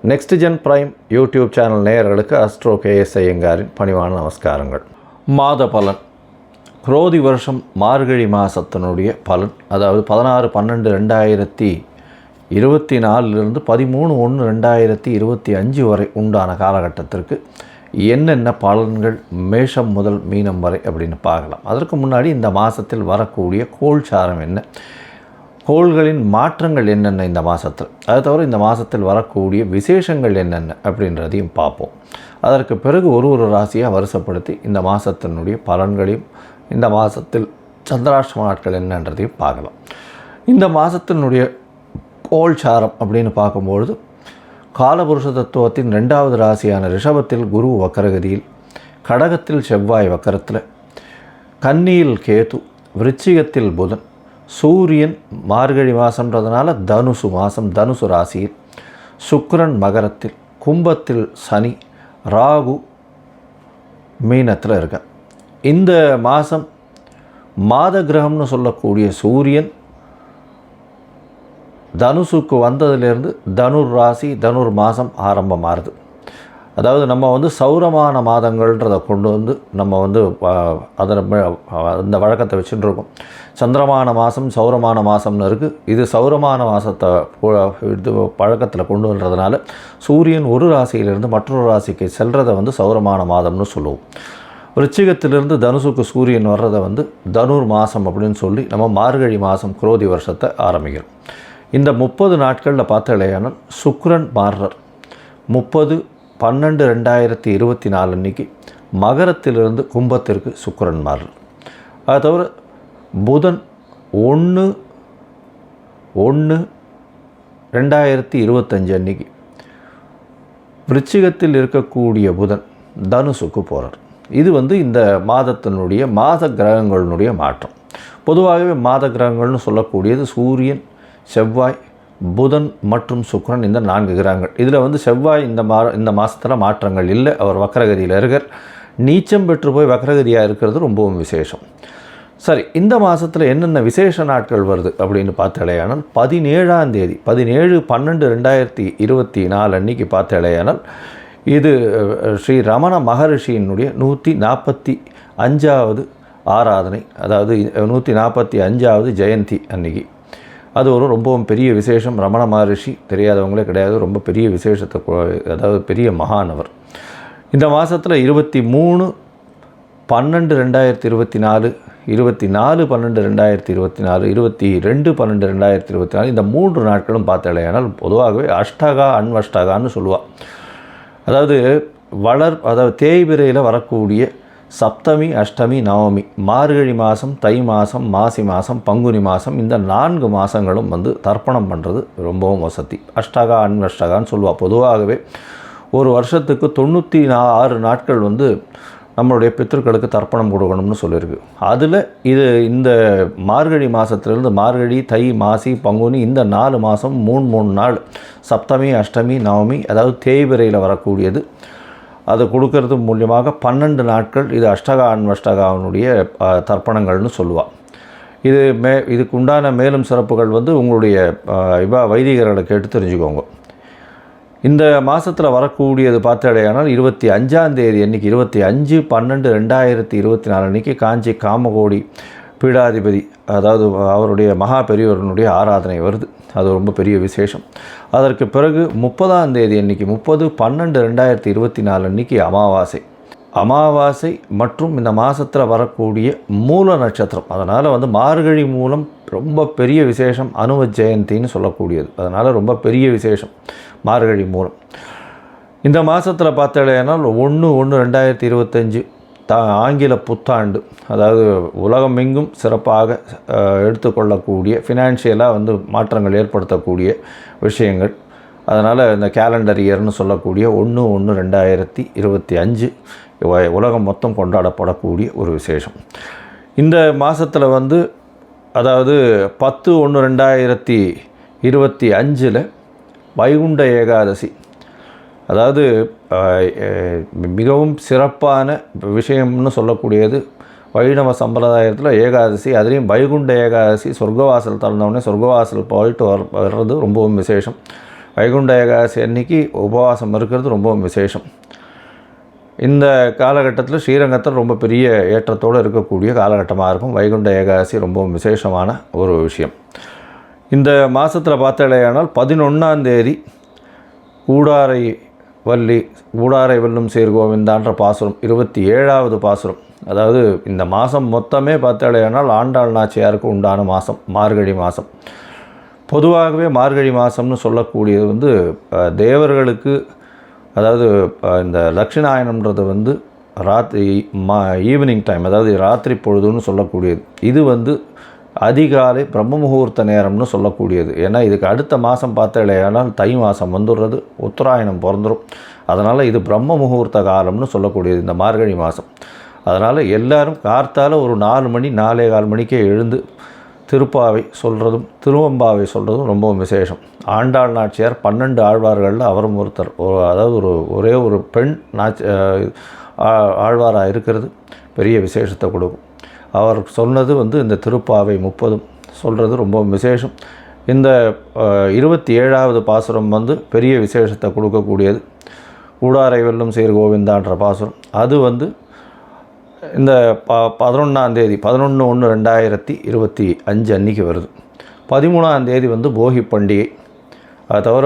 Next gen prime YouTube channel நேயர்களுக்கு astro KS ஐயங்காரின் பணிவான நமஸ்காரங்கள். மாத பலன், குரோதி வருஷம் மார்கழி மாதத்தினுடைய பலன், அதாவது 16/12/2024 13/1/2025 வரை உண்டான காலகட்டத்திற்கு என்னென்ன பலன்கள் மேஷம் முதல் மீனம் வரை அப்படின்னு பார்க்கலாம். அதற்கு முன்னாடி இந்த மாதத்தில் வரக்கூடிய கோள்சாரம் என்ன, கோள்களின் மாற்றங்கள் என்னென்ன இந்த மாதத்தில், அது தவிர இந்த மாதத்தில் வரக்கூடிய விசேஷங்கள் என்னென்ன அப்படின்றதையும் பார்ப்போம். அதற்கு பிறகு ஒரு ராசியாக வரிசைப்படுத்தி இந்த மாதத்தினுடைய பலன்களையும் இந்த மாதத்தில் சந்திராஷ்டம நாட்கள் என்னன்றதையும் பார்க்கலாம். இந்த மாதத்தினுடைய கோள்சாரம் அப்படின்னு பார்க்கும்பொழுது காலபுருஷ தத்துவத்தின் 2வது ராசியான ரிஷபத்தில் குரு வக்கரகதியில், கடகத்தில் செவ்வாய் வக்கரத்தில், கன்னியில் கேது, விருச்சிகத்தில் புதன், சூரியன் மார்கழி மாதம்ன்றதுனால தனுசு மாதம் தனுசு ராசியில், சுக்கிரன் மகரத்தில், கும்பத்தில் சனி, ராகு மீனத்தில் இருக்க. இந்த மாதம் மாத கிரகம்னு சொல்லக்கூடிய சூரியன் தனுசுக்கு வந்ததிலிருந்து தனுர் ராசி தனுர் மாதம் ஆரம்பமாகுது. அதாவது நம்ம சௌரமான மாதங்கள்ன்றதை கொண்டு நம்ம அதில் அந்த வழக்கத்தை வச்சுட்டு இருக்கோம். சந்திரமான மாதம் சௌரமான மாதம்னு இருக்குது. இது சௌரமான மாதத்தை இது பழக்கத்தில் கொண்டு வர்றதுனால சூரியன் ஒரு ராசியிலிருந்து மற்றொரு ராசிக்கு செல்றதை சௌரமான மாதம்னு சொல்லுவோம். விருச்சிகத்திலிருந்து தனுசுக்கு சூரியன் வர்றதை தனுர் மாதம் அப்படின்னு சொல்லி நம்ம மார்கழி மாதம் குரோதி வருஷத்தை ஆரம்பிக்கிறோம். இந்த 30 நாட்களில் பார்த்தாலேயானால் சுக்கிரன் மாறுறார். 30/12/2024 அன்றைக்கி மகரத்திலிருந்து கும்பத்திற்கு சுக்கிரன் மாறுறார். அது தவிர புதன் 1/1/2025 அன்றைக்கி விருச்சிகத்தில் இருக்கக்கூடிய புதன் தனுசுக்கு போகிறார். இது இந்த மாதத்தினுடைய மாத கிரகங்களினுடைய மாற்றம். பொதுவாகவே மாத கிரகங்கள்னு சொல்லக்கூடியது சூரியன், செவ்வாய், புதன் மற்றும் சுக்கிரன், இந்த 4 கிரகங்கள். இதில் செவ்வாய் இந்த மாதத்தில் மாற்றங்கள் இல்லை, அவர் வக்கரகதியில் இருக்கார். நீச்சம் பெற்று போய் வக்கரகதியாக இருக்கிறது ரொம்பவும் விசேஷம். சரி, இந்த மாதத்தில் என்னென்ன விசேஷ நாட்கள் வருது அப்படின்னு பார்த்தாலேயானால் 17ஆம் தேதி 17/12/2024 அன்றைக்கி பார்த்தாலேயானால் இது ஸ்ரீ ரமண மகரிஷியினுடைய 145வது ஆராதனை, அதாவது 145வது ஜெயந்தி அன்றைக்கி. அது ரொம்பவும் பெரிய விசேஷம். ரமண மகரிஷி தெரியாதவங்களே கிடையாது, ரொம்ப பெரிய விசேஷத்தை, அதாவது பெரிய மகானவர். இந்த மாதத்தில் 23/12/2024, 24/12/2024, 22/12/2024 இந்த 3 நாட்களும் பார்த்தாலேயானால் பொதுவாகவே அஷ்டகா அன்வஷ்டகான்னு சொல்லுவாள். அதாவது தேய்பிரையில் வரக்கூடிய சப்தமி, அஷ்டமி, நவமி, மார்கழி மாதம், தை மாதம், மாசி மாதம், பங்குனி மாதம், இந்த 4 மாதங்களும் தர்ப்பணம் பண்ணுறது ரொம்பவும் வசதி. அஷ்டகா அன்வஷ்டகான்னு சொல்லுவாள். பொதுவாகவே ஒரு வருஷத்துக்கு 96 நாட்கள் நம்மளுடைய பித்திருக்களுக்கு தர்ப்பணம் கொடுக்கணும்னு சொல்லியிருக்கு. அதில் இந்த மார்கழி மாதத்துலேருந்து மார்கழி, தை, மாசி, பங்குனி இந்த 4 மாதம் 3 நாள் சப்தமி, அஷ்டமி, நவமி, அதாவது தேய்பிரையில் வரக்கூடியது அது கொடுக்கறது மூலியமாக 12 நாட்கள் இது அஷ்டகா அன்வஷ்டகாவினுடைய தர்ப்பணங்கள்னு சொல்லுவாள். இதுக்கு உண்டான மேலும் சிறப்புகள் உங்களுடைய வைதிகர்களை கேட்டு தெரிஞ்சுக்கோங்க. இந்த மாதத்தில் வரக்கூடியது பார்த்தாலேயானால் 25ஆம் தேதி அன்றைக்கி 25/12/2024 அன்றைக்கி காஞ்சி காமகோடி பீடாதிபதி, அதாவது அவருடைய மகா பெரியவர்களுடைய ஆராதனை வருது. அது ரொம்ப பெரிய விசேஷம். அதற்கு பிறகு 30ஆம் தேதி அன்றைக்கி 30/12/2024 அன்றைக்கி அமாவாசை மற்றும் இந்த மாதத்தில் வரக்கூடிய மூல நட்சத்திரம். அதனால் மார்கழி மூலம் ரொம்ப பெரிய விசேஷம், அனுவ ஜெயந்தின்னு சொல்லக்கூடியது. அதனால் ரொம்ப பெரிய விசேஷம் மார்கழி மூலம். இந்த மாதத்தில் பார்த்தாலேனால் 1/1/2025 ஆங்கில புத்தாண்டு, அதாவது உலகமெங்கும் சிறப்பாக எடுத்துக்கொள்ளக்கூடிய ஃபினான்ஷியலாக மாற்றங்கள் ஏற்படுத்தக்கூடிய விஷயங்கள். அதனால் இந்த கேலண்டர் இயர்னு சொல்லக்கூடிய 1/1/2025 உலகம் மொத்தம் கொண்டாடப்படக்கூடிய ஒரு விசேஷம். இந்த மாதத்தில் அதாவது 10/1/2025 வைகுண்ட ஏகாதசி, அதாவது மிகவும் சிறப்பான விஷயம்னு சொல்லக்கூடியது வைணவ சம்பிரதாயத்தில் ஏகாதசி. அதுலேயும் வைகுண்ட ஏகாதசி, சொர்க்கவாசல் திறந்தவுடனே சொர்க்கவாசல் போயிட்டு வர்றது ரொம்பவும் விசேஷம். வைகுண்ட ஏகாதசி அன்னைக்கு உபவாசம் இருக்கிறது ரொம்ப விசேஷம். இந்த காலகட்டத்தில் ஸ்ரீரங்கத்தில் ரொம்ப பெரிய ஏற்றத்தோடு இருக்கக்கூடிய காலகட்டமாக இருக்கும். வைகுண்ட ஏகாதசி ரொம்ப விசேஷமான ஒரு விஷயம். இந்த மாதத்தில் பார்த்தாலேயானால் 11ஆம் தேதி கூடாரை வெல்லும் சீர்கோவிந்தான்ற பாசுரம் 27வது பாசுரம். அதாவது இந்த மாதம் மொத்தமே பார்த்தாலேயானால் ஆண்டாள் நாச்சியாருக்கு உண்டான மாதம் மார்கழி மாதம். பொதுவாகவே மார்கழி மாதம்னு சொல்லக்கூடியது தேவர்களுக்கு, அதாவது இந்த தட்சிணாயனம்ன்றது ஈவினிங் டைம், அதாவது ராத்திரி பொழுதுன்னு சொல்லக்கூடியது. இது அதிகாலை பிரம்ம முகூர்த்த நேரம்னு சொல்லக்கூடியது. ஏன்னா இதுக்கு அடுத்த மாதம் பார்த்தாலேயானால் தை மாதம் வந்துடுறது, உத்தராயணம் பிறந்துடும். அதனால் இது பிரம்ம முகூர்த்த காலம்னு சொல்லக்கூடியது இந்த மார்கழி மாதம். அதனால் எல்லோரும் கார்த்தால் ஒரு 4 மணி 4:15 மணிக்கே எழுந்து திருப்பாவை சொல்கிறதும் திருவம்பாவை சொல்கிறதும் ரொம்ப விசேஷம். ஆண்டாள் நாச்சியார் 12 ஆழ்வார்களில் அவரும் ஒருத்தர். அதாவது ஒரே ஒரு பெண் ஆழ்வாராக இருக்கிறது பெரிய விசேஷத்தை கொடுக்கும். அவர் சொன்னது இந்த திருப்பாவை 30 சொல்கிறது ரொம்ப விசேஷம். இந்த 27வது பாசுரம் பெரிய விசேஷத்தை கொடுக்கக்கூடியது. கூடாரை வெல்லும் சீர்கோவிந்தான்ற பாசுரம் அது இந்த 11ஆம் தேதி 11/1/2025 அன்றைக்கி வருது. 13ஆம் தேதி போகி பண்டிகை. அது தவிர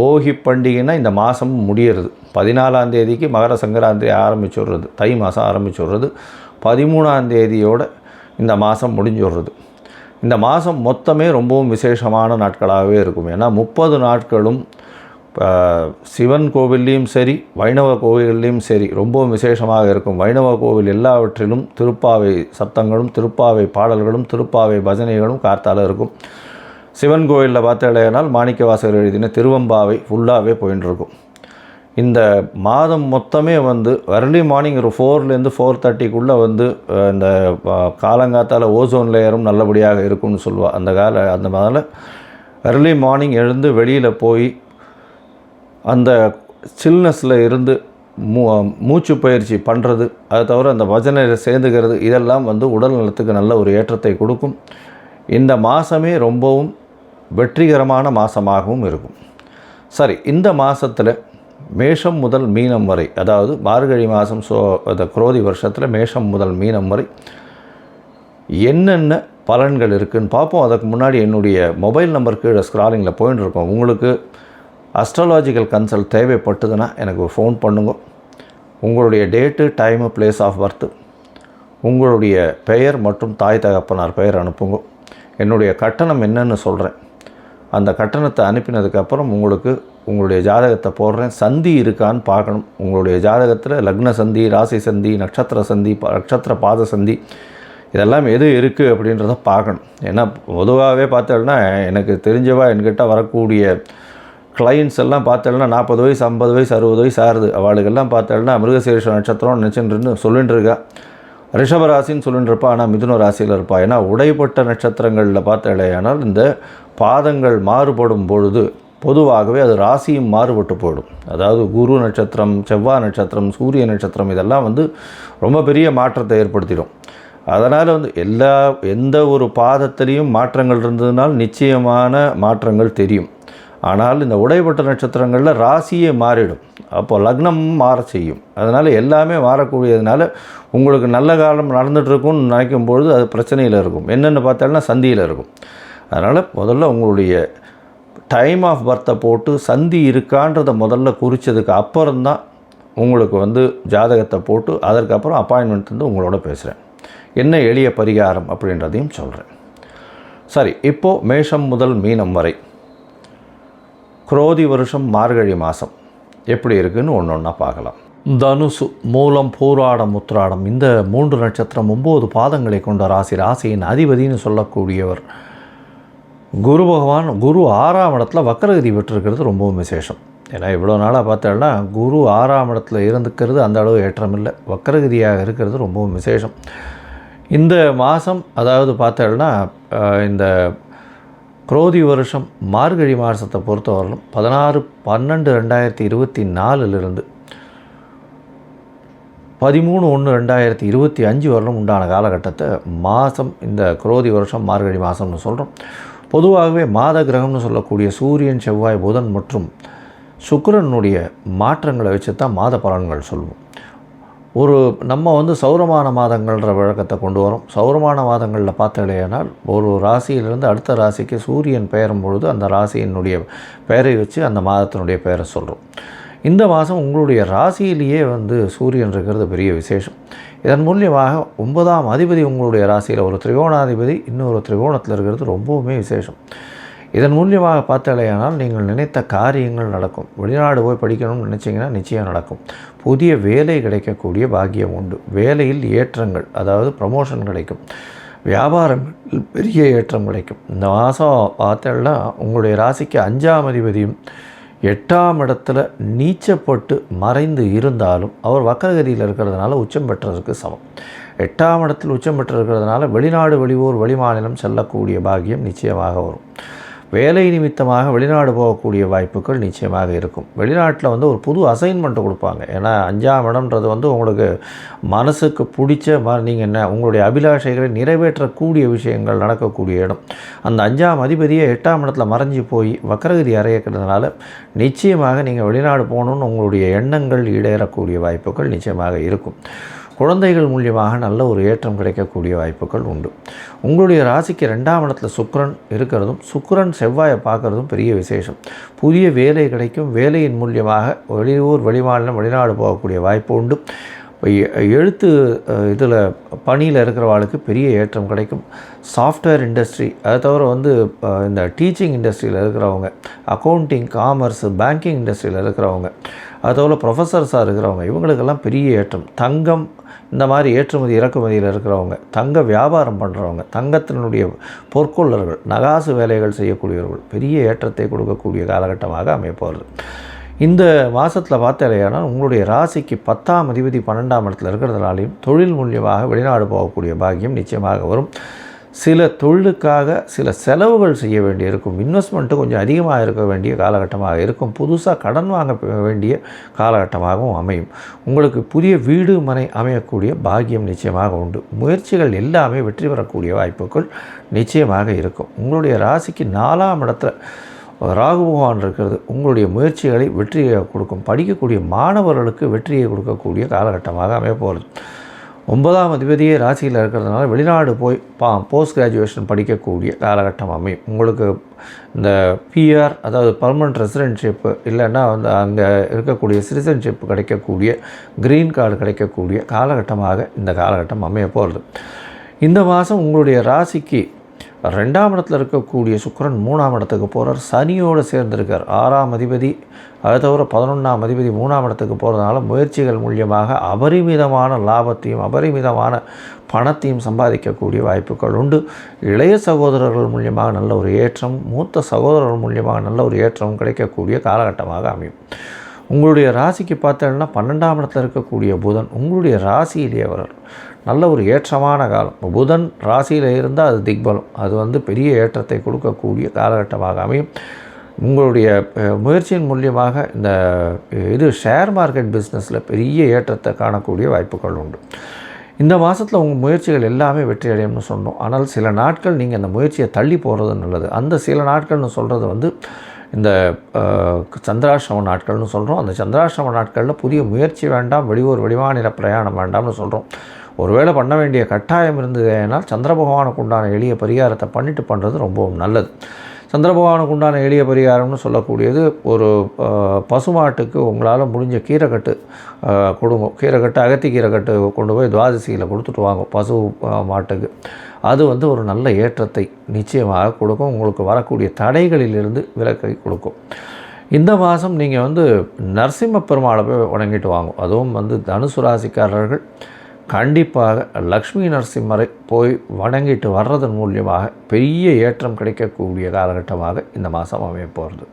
போகி பண்டிகைன்னா இந்த மாதம் முடியறது. 14ஆம் தேதிக்கு மகர சங்கராந்தி ஆரம்பிச்சுடுறது, தை மாதம் ஆரம்பிச்சுடுறது. 13ஆம் தேதியோடு இந்த மாதம் முடிஞ்சுடுறது. இந்த மாதம் மொத்தமே ரொம்பவும் விசேஷமான நாட்களாகவே இருக்கும். ஏன்னா 30 நாட்களும் சிவன் கோவில்லையும் சரி வைணவ கோவில்லையும் சரி ரொம்பவும் விசேஷமாக இருக்கும். வைணவ கோவில் எல்லாவற்றிலும் திருப்பாவை சத்தங்களும் திருப்பாவை பாடல்களும் திருப்பாவை பஜனைகளும் கார்த்தால இருக்கும். சிவன் கோவிலில் பார்த்தாலேனால் மாணிக்கவாசகர் எழுதின திருவம்பாவை ஃபுல்லாகவே போயின்னு இருக்கும். இந்த மாதம் மொத்தமே early மார்னிங் ஒரு 4லேருந்து 4:30க்குள்ளே இந்த காலங்காத்தால் ஓசோன் லேயரும் நல்லபடியாக இருக்கும்னு சொல்லுவாள். அந்த மாதிரி early மார்னிங் எழுந்து வெளியில் போய் அந்த சில்னஸில் இருந்து மூச்சு பயிற்சி பண்ணுறது, அதை தவிர அந்த பஜனையில் சேர்ந்துக்கிறது, இதெல்லாம் உடல் நலத்துக்கு நல்ல ஒரு ஏற்றத்தை கொடுக்கும். இந்த மாதமே ரொம்பவும் வெற்றிகரமான மாதமாகவும் இருக்கும். சரி, இந்த மாதத்தில் மேஷம் முதல் மீனம் வரை, அதாவது மார்கழி மாதம் அந்த குரோதி வருஷத்தில் மேஷம் முதல் மீனம் வரை என்னென்ன பலன்கள் இருக்குதுன்னு பார்ப்போம். அதுக்கு முன்னாடி என்னுடைய மொபைல் நம்பர் கீழே ஸ்க்ராலிங்கில் போயின்னு இருக்கோம். உங்களுக்கு அஸ்ட்ராலாஜிக்கல் கன்சல்ட் தேவைப்பட்டதுன்னா எனக்கு ஃபோன் பண்ணுங்க. உங்களுடைய date, time, place of birth, உங்களுடைய பெயர் மற்றும் தாய் தகப்பனார் பெயர் அனுப்புங்க. என்னுடைய கட்டணம் என்னன்னு சொல்கிறேன். அந்த கட்டணத்தை அனுப்பினதுக்கப்புறம் உங்களுடைய ஜாதகத்தை போடுறேன். சந்தி இருக்கான்னு பார்க்கணும். உங்களுடைய ஜாதகத்தில் லக்ன சந்தி, ராசி சந்தி, நட்சத்திர சந்தி, நட்சத்திர பாத சந்தி, இதெல்லாம் எது இருக்குது அப்படின்றத பார்க்கணும். ஏன்னா பொதுவாகவே பார்த்தோன்னா எனக்கு தெரிஞ்சவா என்கிட்ட வரக்கூடிய கிளைண்ட்ஸ் எல்லாம் பார்த்தோன்னா 40 வயசு 50 வயசு 60 வயசு ஆகுது. அவளுக்கெல்லாம் பார்த்தோன்னா மிருகசீரிஷ நட்சத்திரம் நினச்சின்னு சொல்லிட்டு இருக்கா. ரிஷபராசின்னு சொல்லிட்டு இருப்பா, ஆனால் மிதுன ராசியில் இருப்பா. ஏன்னா உடைப்பட்ட நட்சத்திரங்களில் பார்த்தாலேயானால் இந்த பாதங்கள் மாறுபடும் பொழுது பொதுவாகவே அது ராசியும் மாறுபட்டு போயிடும். அதாவது குரு நட்சத்திரம், செவ்வாய் நட்சத்திரம், சூரிய நட்சத்திரம் இதெல்லாம் ரொம்ப பெரிய மாற்றத்தை ஏற்படுத்திடும். அதனால் எந்த ஒரு பாதத்திலையும் மாற்றங்கள் இருந்ததுனால் நிச்சயமான மாற்றங்கள் தெரியும். ஆனால் இந்த உடைப்பட்ட நட்சத்திரங்களில் ராசியே மாறிடும். அப்போது லக்னம் மாற செய்யும். அதனால் எல்லாமே மாறக்கூடியதுனால உங்களுக்கு நல்ல காலம் நடந்துகிட்ருக்கும்னு நினைக்கும் பொழுது அது பிரச்சனையில் இருக்கும். என்னென்னு பார்த்தாலும் சந்தியில் இருக்கும். அதனால் முதல்ல உங்களுடைய டைம் ஆஃப் பர்த்தை போட்டு சந்தி இருக்கான்றதை முதல்ல குறித்ததுக்கு அப்புறம்தான் உங்களுக்கு ஜாதகத்தை போட்டு அதற்கப்புறம் அப்பாயின்மெண்ட் உங்களோட பேசுகிறேன். என்ன எளிய பரிகாரம் அப்படின்றதையும் சொல்கிறேன். சரி, இப்போது மேஷம் முதல் மீனம் வரை குரோதி வருஷம் மார்கழி மாதம் எப்படி இருக்குதுன்னு ஒன்று ஒன்றா பார்க்கலாம். தனுசு, மூலம், பூராடம், உத்திராடம் இந்த 3 நட்சத்திரம் 9 பாதங்களை கொண்ட ராசி. ராசியின் அதிபதினு சொல்லக்கூடியவர் குரு பகவான். குரு 6ஆம் இடத்துல வக்கரகதி விட்டுருக்கிறது ரொம்பவும் விசேஷம். ஏன்னா இவ்வளோ நாளாக பார்த்தோம்னா குரு 6ஆம் இடத்துல இருந்துக்கிறது அந்த அளவு ஏற்றம் இல்லை. வக்கரகதியாக இருக்கிறது ரொம்பவும் விசேஷம். இந்த மாதம் அதாவது பார்த்தோம்னா இந்த குரோதி வருஷம் மார்கழி மாதத்தை பொறுத்தவரையிலும் 16/12/2024 13/1/2025 வரலும் உண்டான காலகட்டத்தை மாதம் இந்த குரோதி வருஷம் மார்கழி மாதம்னு சொல்கிறோம். பொதுவாகவே மாத கிரகம்னு சொல்லக்கூடிய சூரியன், செவ்வாய், புதன் மற்றும் சுக்கிரனுடைய மாற்றங்களை வச்சு தான் மாத பலன்கள் சொல்லுவோம். நம்ம சௌரமான மாதங்கள்ன்ற வழக்கத்தை கொண்டு வரோம். சௌரமான மாதங்களில் பார்த்தீங்கன்னா ஒரு ராசியிலிருந்து அடுத்த ராசிக்கு சூரியன் பெயரும் பொழுது அந்த ராசியினுடைய பெயரை வச்சு அந்த மாதத்தினுடைய பெயரை சொல்கிறோம். இந்த மாதம் உங்களுடைய ராசியிலேயே சூரியன் இருக்கிறது பெரிய விசேஷம். இதன் மூலியமாக 9ஆம் அதிபதி உங்களுடைய ராசியில் ஒரு திரிகோணாதிபதி இன்னொரு திரிகோணத்தில் இருக்கிறது ரொம்பவுமே விசேஷம். இதன் மூலியமாக பார்த்தாலேயானால் நீங்கள் நினைத்த காரியங்கள் நடக்கும். வெளிநாடு போய் படிக்கணும்னு நினச்சிங்கன்னா நிச்சயம் நடக்கும். புதிய வேலை கிடைக்கக்கூடிய பாக்கியம் உண்டு. வேலையில் ஏற்றங்கள், அதாவது ப்ரமோஷன் கிடைக்கும். வியாபாரங்கள் பெரிய ஏற்றம் கிடைக்கும். இந்த மாதம் பார்த்தோம்னா உங்களுடைய ராசிக்கு 5ஆம் அதிபதியும் 8ஆம் இடத்துல நீச்சப்பட்டு மறைந்து இருந்தாலும் அவர் வக்கரகதியில் இருக்கிறதுனால உச்சம் பெற்றதற்கு சமம். 8ஆம் இடத்தில் உச்சம் பெற்றிருக்கிறதுனால வெளிநாடு, வெளியூர், வெளிமாநிலம் செல்லக்கூடிய பாக்கியம் நிச்சயமாக வரும். வேலை நிமித்தமாக வெளிநாடு போகக்கூடிய வாய்ப்புகள் நிச்சயமாக இருக்கும். வெளிநாட்டில் ஒரு புது அசைன்மெண்ட்டை கொடுப்பாங்க. ஏன்னா 5ஆம் இடம்ன்றது உங்களுக்கு மனசுக்கு பிடிச்ச நீங்கள் உங்களுடைய அபிலாஷைகளை நிறைவேற்றக்கூடிய விஷயங்கள் நடக்கக்கூடிய இடம். அந்த 5ஆம் அதிபதியை 8ஆம் இடத்துல மறைஞ்சி போய் வக்கரகதி அறையிறதுனால நிச்சயமாக நீங்கள் வெளிநாடு போகணுன்னு உங்களுடைய எண்ணங்கள் ஈடேறக்கூடிய வாய்ப்புகள் நிச்சயமாக இருக்கும். குழந்தைகள் மூலியமாக நல்ல ஒரு ஏற்றம் கிடைக்கக்கூடிய வாய்ப்புகள் உண்டு. உங்களுடைய ராசிக்கு 2ஆம் இடத்துல சுக்கிரன் இருக்கிறதும் சுக்கிரன் செவ்வாயை பார்க்குறதும் பெரிய விசேஷம். புதிய வேலை கிடைக்கும். வேலையின் மூலியமாக வெளியூர், வெளிமாநிலம், வெளிநாடு போகக்கூடிய வாய்ப்பு உண்டு. எழுத்து இதில் பணியில் இருக்கிறவாளுக்கு பெரிய ஏற்றம் கிடைக்கும். சாஃப்ட்வேர் இண்டஸ்ட்ரி, அதை தவிர இந்த டீச்சிங் இண்டஸ்ட்ரியில் இருக்கிறவங்க, அக்கௌண்டிங், காமர்ஸ், பேங்கிங் இண்டஸ்ட்ரியில் இருக்கிறவங்க, அது தவிர ப்ரொஃபஸர்ஸாக இருக்கிறவங்க, இவங்களுக்கெல்லாம் பெரிய ஏற்றம். தங்கம், இந்த மாதிரி ஏற்றுமதி இறக்குமதியில் இருக்கிறவங்க, தங்க வியாபாரம் பண்ணுறவங்க, தங்கத்தினுடைய பொற்கொள்ளர்கள், நகாசு வேலைகள் செய்யக்கூடியவர்கள் பெரிய ஏற்றத்தை கொடுக்கக்கூடிய காலகட்டமாக அமையப்போகிறது. இந்த மாதத்தில் பார்த்தாலேயானால் உங்களுடைய ராசிக்கு 10ஆம் அதிபதி 12ஆம் இடத்துல இருக்கிறதுனாலையும் தொழில் மூலியமாக வெளிநாடு போகக்கூடிய பாக்கியம் நிச்சயமாக வரும். சில தொழிலுக்காக சில செலவுகள் செய்ய வேண்டியிருக்கும். இன்வெஸ்ட்மெண்ட்டு கொஞ்சம் அதிகமாக இருக்க வேண்டிய காலகட்டமாக இருக்கும். புதுசாக கடன் வாங்க வேண்டிய காலகட்டமாகவும் அமையும். உங்களுக்கு புதிய வீடு, மனை அமையக்கூடிய பாக்கியம் நிச்சயமாக உண்டு. முயற்சிகள் எல்லாமே வெற்றி பெறக்கூடிய வாய்ப்புகள் நிச்சயமாக இருக்கும். உங்களுடைய ராசிக்கு 4ஆம் இடத்துல ராகு பகவான் இருக்கிறது உங்களுடைய முயற்சிகளை வெற்றியை கொடுக்கும். படிக்கக்கூடிய மாணவர்களுக்கு வெற்றியை கொடுக்கக்கூடிய காலகட்டமாக அமையப்போகிறது. 9ஆம் அதிபதியே ராசியில் இருக்கிறதுனால வெளிநாடு போய் போஸ்ட் கிராஜுவேஷன் படிக்கக்கூடிய காலகட்டம் அமையும். உங்களுக்கு இந்த பிஆர், அதாவது பர்மனெண்ட் ரெசிடென்ட்ஷிப்பு, இல்லைன்னா அங்கே இருக்கக்கூடிய சிட்டிசன்ஷிப் கிடைக்கக்கூடிய, க்ரீன் கார்டு கிடைக்கக்கூடிய காலகட்டமாக இந்த காலகட்டம் அமைய போகிறது. இந்த மாதம் உங்களுடைய ராசிக்கு 2ஆம் இடத்துல இருக்கக்கூடிய சுக்கிரன் 3ஆம் இடத்துக்கு போகிறார். சனியோடு சேர்ந்திருக்கார். 6ஆம் அதிபதி, அதை தவிர 11ஆம் அதிபதி 3ஆம் இடத்துக்கு போகிறதுனால முயற்சிகள் மூலியமாக அபரிமிதமான லாபத்தையும் அபரிமிதமான பணத்தையும் சம்பாதிக்கக்கூடிய வாய்ப்புகள் உண்டு. இளைய சகோதரர்கள் மூலியமாக நல்ல ஒரு ஏற்றம், மூத்த சகோதரர்கள் மூலியமாக நல்ல ஒரு ஏற்றம் கிடைக்கக்கூடிய காலகட்டமாக அமையும். உங்களுடைய ராசிக்கு பார்த்தீங்கன்னா 12ஆம் இடத்துல இருக்கக்கூடிய புதன் உங்களுடைய ராசியிலேயே வரார். நல்ல ஒரு ஏற்றமான காலம். புதன் ராசியில் இருந்தால் அது திக்பலம். அது பெரிய ஏற்றத்தை கொடுக்கக்கூடிய காலகட்டமாக அமையும். உங்களுடைய முயற்சியின் மூலியமாக இந்த ஷேர் மார்க்கெட் பிஸ்னஸில் பெரிய ஏற்றத்தை காணக்கூடிய வாய்ப்புகள் உண்டு. இந்த மாதத்தில் உங்கள் முயற்சிகள் எல்லாமே வெற்றி அடையும்னு சொன்னோம். ஆனால் சில நாட்கள் நீங்கள் அந்த முயற்சியை தள்ளி போகிறது நல்லது. அந்த சில நாட்கள்னு சொல்கிறது இந்த சந்திராஷ்டம நாட்கள்னு சொல்கிறோம். அந்த சந்திராஷ்டம நாட்களில் புதிய முயற்சி வேண்டாம், வெளியூர், வெளிமாநில பிரயாணம் வேண்டாம்னு சொல்கிறோம். ஒருவேளை பண்ண வேண்டிய கட்டாயம் இருந்ததுனால் சந்திர பகவானுக்கு உண்டான எளிய பரிகாரத்தை பண்ணுறது ரொம்பவும் நல்லது. சந்திர பகவானுக்கு உண்டான எளிய பரிகாரம்னு சொல்லக்கூடியது ஒரு பசுமாட்டுக்கு உங்களால் முடிஞ்ச கீரைக்கட்டு கொடுங்க. கீரைக்கட்டு, அகத்தி கீரைக்கட்டு கொண்டு போய் துவாதசியில் கொடுத்துட்டு வாங்க பசு மாட்டுக்கு. அது ஒரு நல்ல ஏற்றத்தை நிச்சயமாக கொடுக்கும். உங்களுக்கு வரக்கூடிய தடைகளிலிருந்து விலக்கை கொடுக்கும். இந்த மாதம் நீங்கள் நரசிம்ம பெருமாளை போய் வணங்கிட்டு வாங்க. அதுவும் தனுசு ராசிக்காரர்கள் கண்டிப்பாக லக்ஷ்மி நரசிம்மரை போய் வணங்கிட்டு வர்றதன் மூலியமாக பெரிய ஏற்றம் கிடைக்கக்கூடிய காலகட்டமாக இந்த மாதம் அமைய போகிறது.